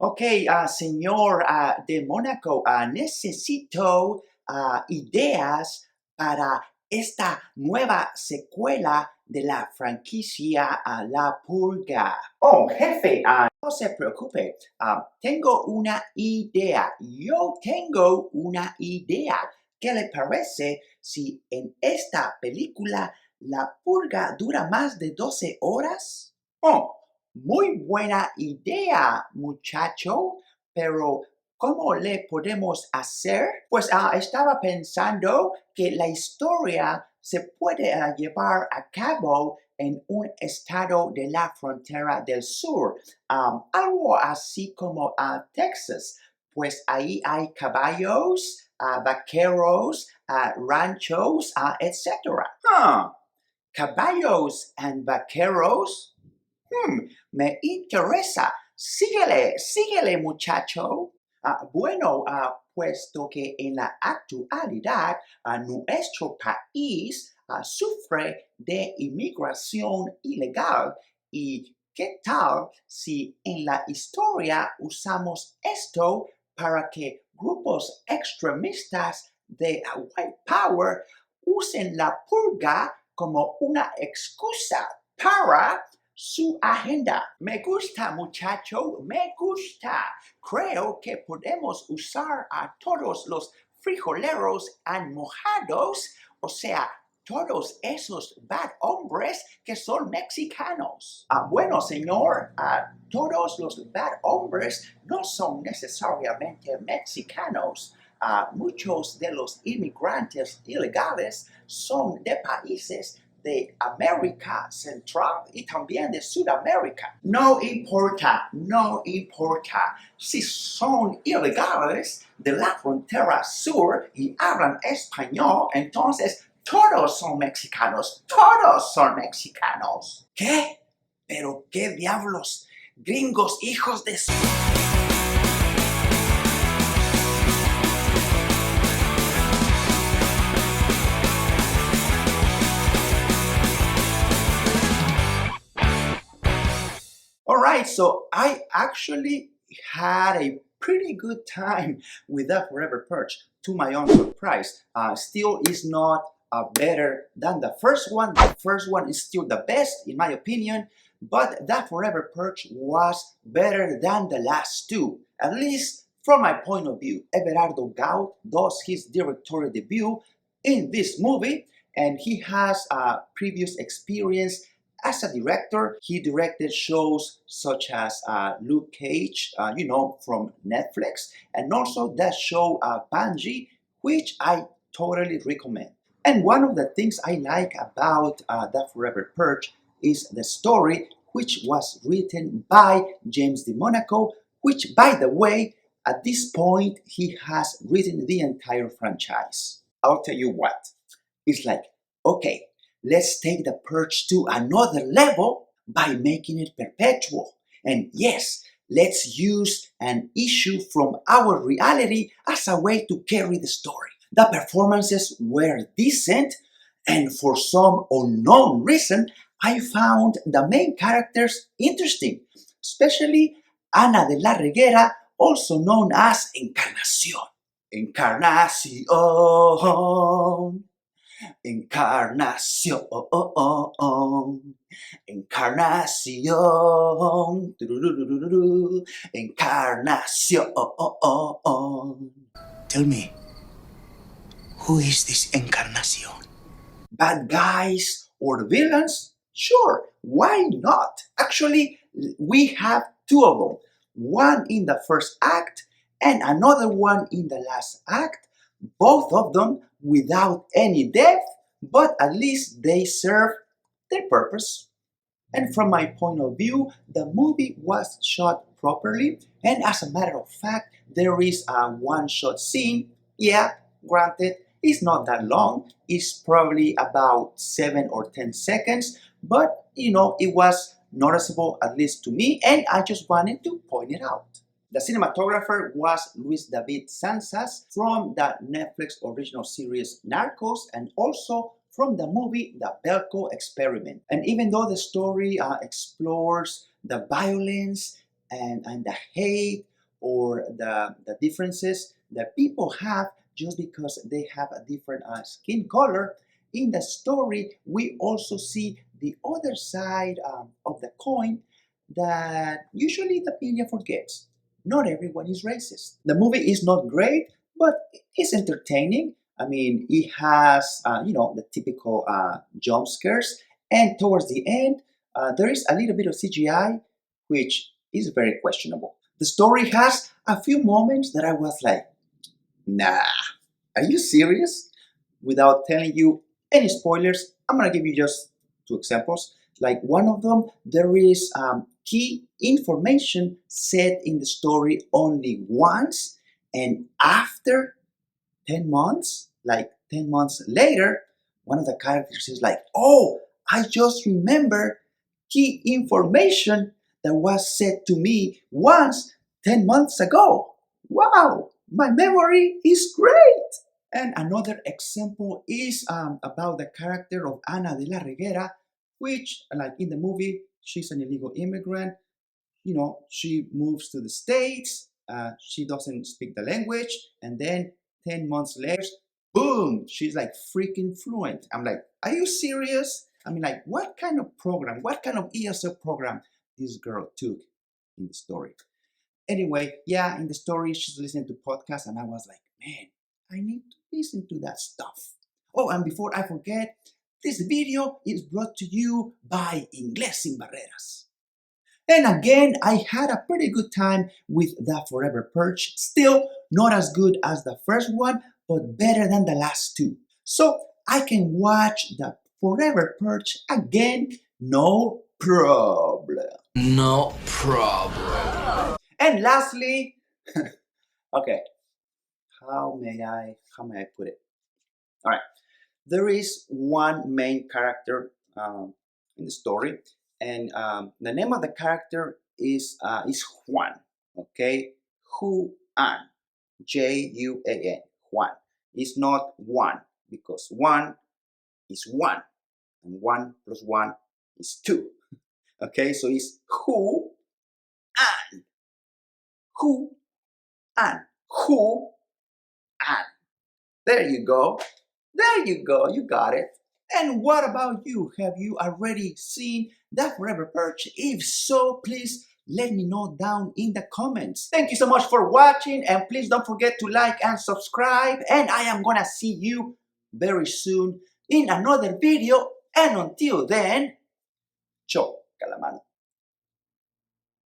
Ok, señor de Mónaco, necesito ideas para esta nueva secuela de la franquicia La Purga. Oh, jefe, no se preocupe, tengo una idea. Yo tengo una idea. ¿Qué le parece si en esta película La Purga dura más de 12 horas? Oh, muy buena idea, muchacho, pero ¿cómo le podemos hacer? Pues estaba pensando que la historia se puede llevar a cabo en un estado de la frontera del sur, algo así como Texas, pues ahí hay caballos, vaqueros, ranchos, etc. Caballos and vaqueros. Me interesa. Síguele, muchacho. Bueno, puesto que en la actualidad nuestro país sufre de inmigración ilegal, ¿y qué tal si en la historia usamos esto para que grupos extremistas de white power usen la purga como una excusa para su agenda? Me gusta, muchacho, me gusta. Creo que podemos usar a todos los frijoleros mojados, o sea, todos esos bad hombres que son mexicanos. Bueno, señor, todos los bad hombres no son necesariamente mexicanos. Muchos de los inmigrantes ilegales son de países de América Central y también de Sudamérica. No importa, no importa. Si son ilegales de la frontera sur y hablan español, entonces todos son mexicanos. Todos son mexicanos. ¿Qué? ¿Pero qué diablos? Gringos, hijos de su... Alright, so I actually had a pretty good time with the Forever Purge, to my own surprise. Still is not better than the first one. The first one is still the best, in my opinion, but the Forever Purge was better than the last two, at least from my point of view. Everardo Gaut does his directorial debut in this movie, and he has previous experience as a director. He directed shows such as Luke Cage, from Netflix, and also that show Bungie, which I totally recommend. And one of the things I like about The Forever Purge is the story, which was written by James DeMonaco, which, by the way, at this point, he has written the entire franchise. I'll tell you what, it's like, okay, let's take the purge to another level by making it perpetual. And yes, let's use an issue from our reality as a way to carry the story. The performances were decent, and for some unknown reason, I found the main characters interesting, especially Ana de la Reguera, also known as Encarnación. Encarnación. Encarnación, encarnación, encarnación. Tell me, who is this Encarnación? Bad guys or villains? Sure, why not? Actually, we have two of them. One in the first act and another one in the last act. Both of them without any depth, but at least they serve their purpose. And from my point of view, the movie was shot properly, and as a matter of fact, there is a one-shot scene. Yeah, granted, it's not that long. It's probably about 7 or 10 seconds, but it was noticeable, at least to me, and I just wanted to point it out. The cinematographer was Luis David Sansas from the Netflix original series Narcos, and also from the movie The Belko Experiment. And even though the story explores the violence and the hate or the differences that people have just because they have a different skin color. In the story, we also see the other side of the coin that usually the media forgets. Not everyone is racist. The movie is not great, but it's entertaining. I mean, it has, the typical jump scares, and towards the end, there is a little bit of CGI, which is very questionable. The story has a few moments that I was like, nah, are you serious? Without telling you any spoilers, I'm gonna give you just two examples. Like one of them, there is key information said in the story only once, and after 10 months, like 10 months later, one of the characters is like, oh, I just remember key information that was said to me once 10 months ago. Wow, my memory is great. And another example is about the character of Ana de la Reguera, which, like in the movie, she's an illegal immigrant. She moves to the States, she doesn't speak the language, and then 10 months later, boom, she's like freaking fluent. I'm like, are you serious? I mean, like, what kind of program, what kind of ESL program this girl took in the story? Anyway, yeah, in the story, she's listening to podcasts, and I was like, man, I need to listen to that stuff. Oh, and before I forget, this video is brought to you by Inglés Sin Barreras. And again, I had a pretty good time with the Forever Purge. Still not as good as the first one, but better than the last two. So I can watch the Forever Purge again, no problem. No problem. And lastly, okay, how may I put it? All right, there is one main character in the story, and the name of the character is Juan. Okay, Juan, Juan. Juan. It's not one because one is one, and 1 plus 1 is 2. Okay, so it's Juan, Juan, Juan. There you go. There you go. You got it. And what about you? Have you already seen the Forever Purge? If so, please let me know down in the comments. Thank you so much for watching, and please don't forget to like and subscribe. And I am gonna see you very soon in another video. And until then,